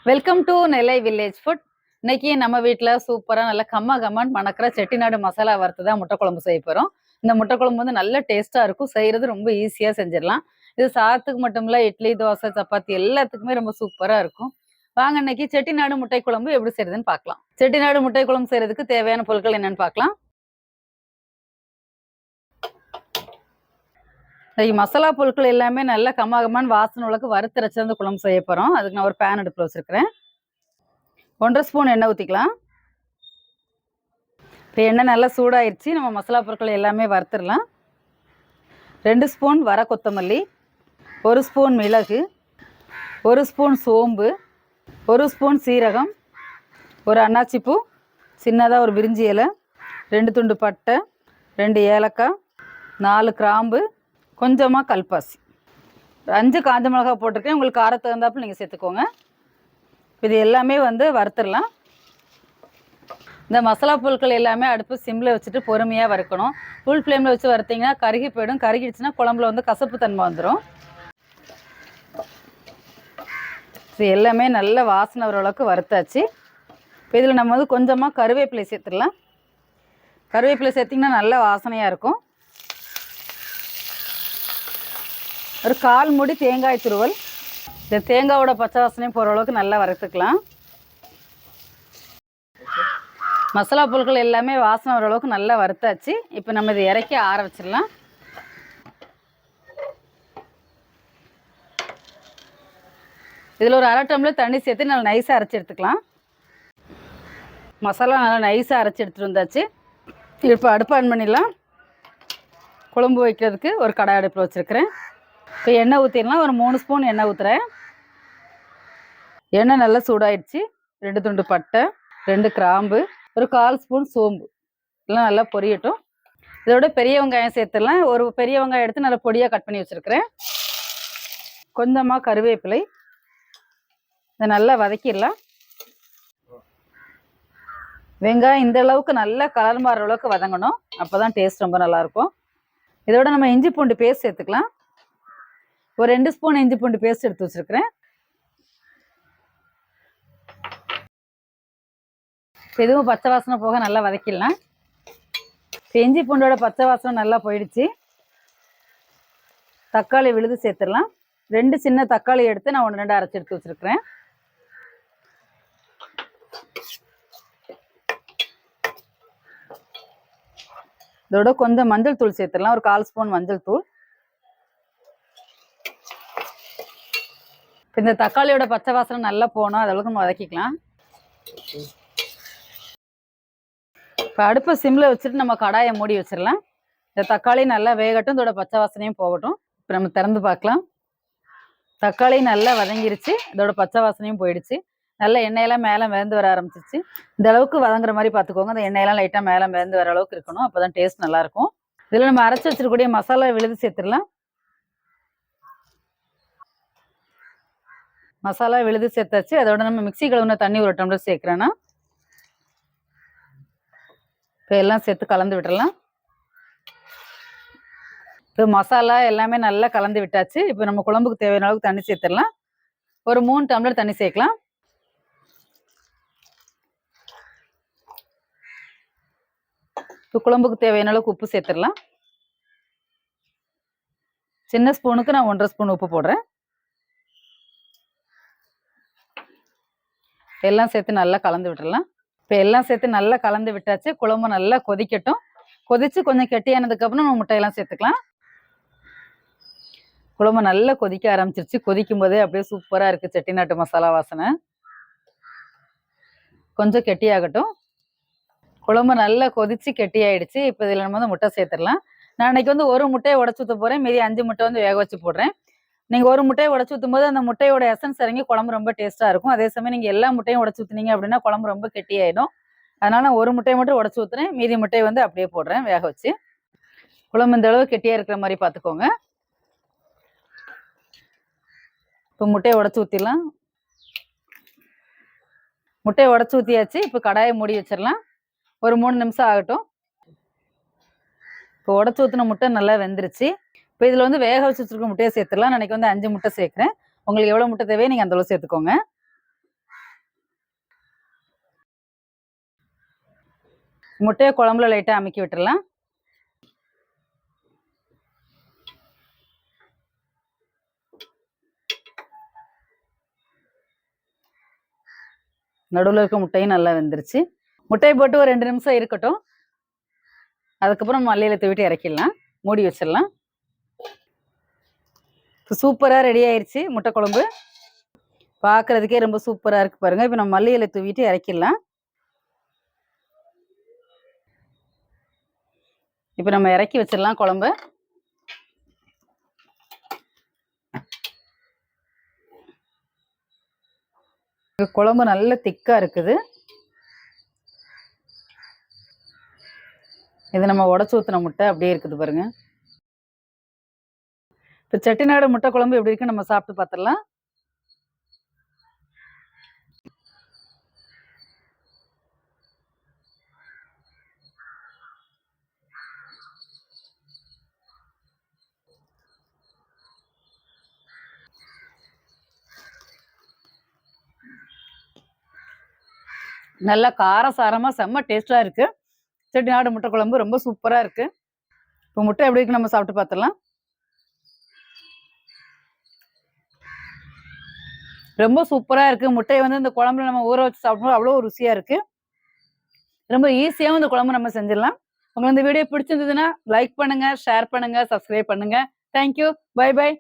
Welcome to Nellai village food. இன்னைக்கு நம்ம வீட்டில் சூப்பராக நல்ல கம்மன் மணக்கிற செட்டிநாடு மசாலா வறுத்து தான் முட்டை குழம்பு செய்ய போகிறோம். இந்த முட்டை குழம்பு வந்து நல்ல டேஸ்ட்டாக இருக்கும். செய்கிறது ரொம்ப ஈஸியாக செஞ்சிடலாம். இது சாதத்துக்கு மட்டும் இல்லை, இட்லி, தோசை, சப்பாத்தி எல்லாத்துக்குமே ரொம்ப சூப்பராக இருக்கும். வாங்க இன்னைக்கு செட்டிநாடு முட்டை குழம்பு எப்படி செய்யறதுன்னு பார்க்கலாம். செட்டிநாடு முட்டை குழம்பு செய்யறதுக்கு தேவையான பொருட்கள் என்னன்னு பார்க்கலாம். மசாலா பொருட்கள் எல்லாமே நல்லா கம்மான்னு வாசனை உள்ள வறுத்தரைச்சு அந்த குழம்பு செய்ய போகிறோம். அதுக்கு நான் ஒரு பேன் அடுப்பில் வச்சுருக்கிறேன். 1.5 ஸ்பூன் எண்ணெய் ஊற்றிக்கலாம். இப்போ எண்ணெய் நல்லா சூடாயிருச்சு. நம்ம மசாலா பொருட்கள் எல்லாமே வறுத்துடலாம். 2 ஸ்பூன் வர கொத்தமல்லி, 1 ஸ்பூன் மிளகு, 1 ஸ்பூன் சோம்பு, 1 ஸ்பூன் சீரகம், ஒரு அன்னாச்சிப்பூ, சின்னதாக ஒரு பிரிஞ்சி இலை, 2 துண்டு பட்டை, 2 ஏலக்காய், 4 கிராம்பு, கொஞ்சமாக கல்பாசி, 5 காஞ்ச மிளகாய் போட்டிருக்கேன். உங்களுக்கு காரத்துக்கு தகுந்தாப்புல நீங்கள் சேர்த்துக்கோங்க. இது எல்லாமே வந்து வறுத்துடலாம். இந்த மசாலா பொருட்கள் எல்லாமே அடுப்பு சிம்மில் வச்சுட்டு பொறுமையாக வறுக்கணும். ஃபுல் ஃப்ளேமில் வச்சு வறுத்திங்கன்னா கருகி போயிடும். கருகிடுச்சுன்னா குழம்புல வந்து கசப்பு தன்மை வந்துடும். இது எல்லாமே நல்ல வாசனை வர அளவுக்கு வறுத்தாச்சு. இப்போ இதில் நம்ம வந்து கொஞ்சமாக கருவேப்பிலை சேர்த்துடலாம். கருவேப்பிலை சேர்த்திங்கன்னா நல்ல வாசனையாக இருக்கும். ஒரு 1/4 மூடி தேங்காய் துருவல். இந்த தேங்காயோட பச்சை வாசனையும் போகிற அளவுக்கு நல்லா வறுத்துக்கலாம். மசாலா பொருட்கள் எல்லாமே வாசனை வர அளவுக்கு நல்லா வறுத்தாச்சு. இப்போ நம்ம இதை இறக்கி ஆற வச்சிடலாம். இதில் ஒரு 1/2 டம்ளர் தண்ணி சேர்த்து நல்லா நைஸாக அரைச்சி எடுத்துக்கலாம். மசாலா நல்லா நைஸாக அரைச்சி எடுத்துகிட்டு வந்தாச்சு. இப்போ அடுப்பு ஆன் பண்ணிடலாம். குழம்பு வைக்கிறதுக்கு ஒரு கடாய் அடுப்பில் வச்சுருக்கிறேன். இப்போ எண்ணெய் ஊற்றிடலாம். ஒரு 3 ஸ்பூன் எண்ணெய் ஊற்றுறேன். எண்ணெய் நல்லா சூடாயிடுச்சு. 2 துண்டு பட்டை, 2 கிராம்பு, ஒரு 1/4 ஸ்பூன் சோம்பு எல்லாம் நல்லா பொரியட்டும். இதோட பெரிய வெங்காயம் சேர்த்துடலாம். ஒரு பெரிய வெங்காயம் எடுத்து நல்லா பொடியாக கட் பண்ணி வச்சுருக்கிறேன். கொஞ்சமாக கருவேப்பிலை. இதை நல்லா வதக்கிடலாம். வெங்காயம் இந்த அளவுக்கு நல்லா கலர் மாறுற அளவுக்கு வதங்கணும். அப்போ தான் டேஸ்ட் ரொம்ப நல்லாயிருக்கும். இதோட நம்ம இஞ்சி பூண்டு பேஸ்ட் சேர்த்துக்கலாம். ஒரு 2 ஸ்பூன் இஞ்சி பூண்டு பேஸ்ட் எடுத்து வச்சுருக்கிறேன். எதுவும் பச்சை வாசனை போக நல்லா வதக்கிடலாம். இஞ்சி பூண்டோட பச்சை வாசனை நல்லா போயிடுச்சு. தக்காளி விழுது சேர்த்துடலாம். 2 சின்ன தக்காளி எடுத்து நான் 1 2 அரைச்சி எடுத்து வச்சுருக்கிறேன். இதோட கொஞ்சம் மஞ்சள் தூள் சேர்த்துடலாம். ஒரு 1/4 ஸ்பூன் மஞ்சள் தூள். இந்த தக்காளியோட பச்சை வாசனை நல்லா போகணும். அதளவுக்கு நம்ம வதக்கிக்கலாம். இப்போ அடுப்பை சிம்மில் வச்சுட்டு நம்ம கடாயை மூடி வச்சிடலாம். இந்த தக்காளி நல்லா வேகட்டும். இதோட பச்சை வாசனையும் போகட்டும். இப்போ நம்ம திறந்து பார்க்கலாம். தக்காளி நல்லா வதங்கிருச்சு. இதோட பச்சை வாசனையும் போயிடுச்சு. நல்லா எண்ணெயெல்லாம் மேலே மிதந்து வர ஆரம்பிச்சிச்சு. இந்த அளவுக்கு வதங்குற மாதிரி பார்த்துக்கோங்க. அந்த எண்ணெயெல்லாம் லைட்டாக மேலே மிதந்து வர அளவுக்கு இருக்கணும். அப்போ தான் டேஸ்ட் நல்லாயிருக்கும். இதில் நம்ம அரைச்சி வச்சிருக்கக்கூடிய மசாலா விழுது சேர்த்துடலாம். மசாலா விழுது சேர்த்தாச்சு. அதோட நம்ம மிக்ஸி கழுவுன தண்ணி 1 டம்ளர் சேர்க்குறேன்னா இப்போ எல்லாம் சேர்த்து கலந்து விட்டுடலாம். இப்போ மசாலா எல்லாமே நல்லா கலந்து விட்டாச்சு. இப்போ நம்ம குழம்புக்கு தேவையான அளவுக்கு தண்ணி சேர்த்துடலாம். ஒரு 3 டம்ளர் தண்ணி சேர்க்கலாம். இப்போ குழம்புக்கு தேவையான அளவுக்கு உப்பு சேர்த்துடலாம். சின்ன ஸ்பூனுக்கு நான் 1.5 ஸ்பூன் உப்பு போடுறேன். எல்லாம் சேர்த்து நல்லா கலந்து விட்டுடலாம். இப்போ எல்லாம் சேர்த்து நல்லா கலந்து விட்டாச்சு. குழம்பு நல்லா கொதிக்கட்டும். கொதிச்சு கொஞ்சம் கெட்டியானதுக்கப்புறம் நம்ம முட்டையெல்லாம் சேர்த்துக்கலாம். குழம்பு நல்லா கொதிக்க ஆரம்பிச்சிருச்சு. கொதிக்கும் போதே அப்படியே சூப்பராக இருக்குது செட்டிநாட்டு மசாலா வாசனை. கொஞ்சம் கெட்டியாகட்டும். குழம்பு நல்லா கொதிச்சு கெட்டியாயிடுச்சு. இப்போ இதில் நம்ம வந்து முட்டை சேர்த்துடலாம். நான் இன்னைக்கு வந்து ஒரு முட்டையை உடச்சி ஊற்ற போகிறேன். மீதி 5 முட்டை வந்து வேக வச்சு போடுறேன். நீங்கள் ஒரு முட்டையை உடச்சி ஊற்றும் போது அந்த முட்டையோட எசன்ஸ் இறங்கி குழம்பு ரொம்ப டேஸ்ட்டாக இருக்கும். அதே சமயம் நீங்கள் எல்லா முட்டையும் உடச்சி ஊற்றுனீங்க அப்படின்னா குழம்பு ரொம்ப கெட்டியாயிடும். அதனால நான் ஒரு முட்டையை மட்டும் உடச்சி ஊற்றுறேன். மீதி முட்டையை வந்து அப்படியே போடுறேன் வேக வச்சு. குழம்பு இந்த அளவு கெட்டியாக இருக்கிற மாதிரி பார்த்துக்கோங்க. இப்போ முட்டையை உடச்சி ஊற்றிடலாம். முட்டையை உடச்சி ஊற்றியாச்சு. இப்போ கடாயை மூடி வச்சிடலாம். ஒரு 3 நிமிஷம் ஆகட்டும். இப்போ உடச்சி ஊற்றின முட்டை நல்லா வெந்துருச்சு. இப்போ இதில் வந்து வேக வச்சு வச்சுருக்க முட்டையை சேர்த்துடலாம். நான் இன்னைக்கு வந்து 5 முட்டை சேர்க்குறேன். உங்களுக்கு எவ்வளோ முட்டை தேவையோ நீங்கள் அந்த அளவு சேர்த்துக்கோங்க. முட்டையை குழம்புல லைட்டாக அமுக்கி விட்டுடலாம். நடுவில் இருக்க முட்டையும் நல்லா வெந்துருச்சு. முட்டையை போட்டு ஒரு 2 நிமிஷம் இருக்கட்டும். அதுக்கப்புறம் மல்லியில தூவிட்டு இறக்கிடலாம். மூடி வச்சிடலாம். சூப்பராக ரெடி ஆயிடுச்சு முட்டை குழம்பு. பார்க்கறதுக்கே ரொம்ப சூப்பராக இருக்கு பாருங்க. இப்போ நம்ம மல்லியில தூவிட்டு இறக்கிடலாம். இப்போ நம்ம இறக்கி வச்சிடலாம் குழம்பு. குழம்பு நல்ல திக்கா இருக்குது. இது நம்ம உடச்சு ஊத்தின முட்டை அப்படியே இருக்குது பாருங்க. இப்போ செட்டிநாடு முட்டை குழம்பு எப்படி இருக்கு நம்ம சாப்பிட்டு பார்த்துடலாம். நல்லா காரசாரமா செம்ம டேஸ்டா இருக்கு. செட்டிநாடு முட்டை குழம்பு ரொம்ப சூப்பரா இருக்கு. இப்போ முட்டை எப்படி இருக்கு நம்ம சாப்பிட்டு பார்த்துடலாம். ரொம்ப சூப்பரா இருக்கு. முட்டையை வந்து இந்த குழம்புல நம்ம ஊற வச்சு சாப்பிடும்போது அவ்வளோ ருசியா இருக்கு. ரொம்ப ஈஸியாகவும் இந்த குழம்பு நம்ம செஞ்சிடலாம். உங்களுக்கு இந்த வீடியோ பிடிச்சிருந்ததுன்னா லைக் பண்ணுங்க, ஷேர் பண்ணுங்க, சப்ஸ்கிரைப் பண்ணுங்க. தேங்க்யூ. Bye by.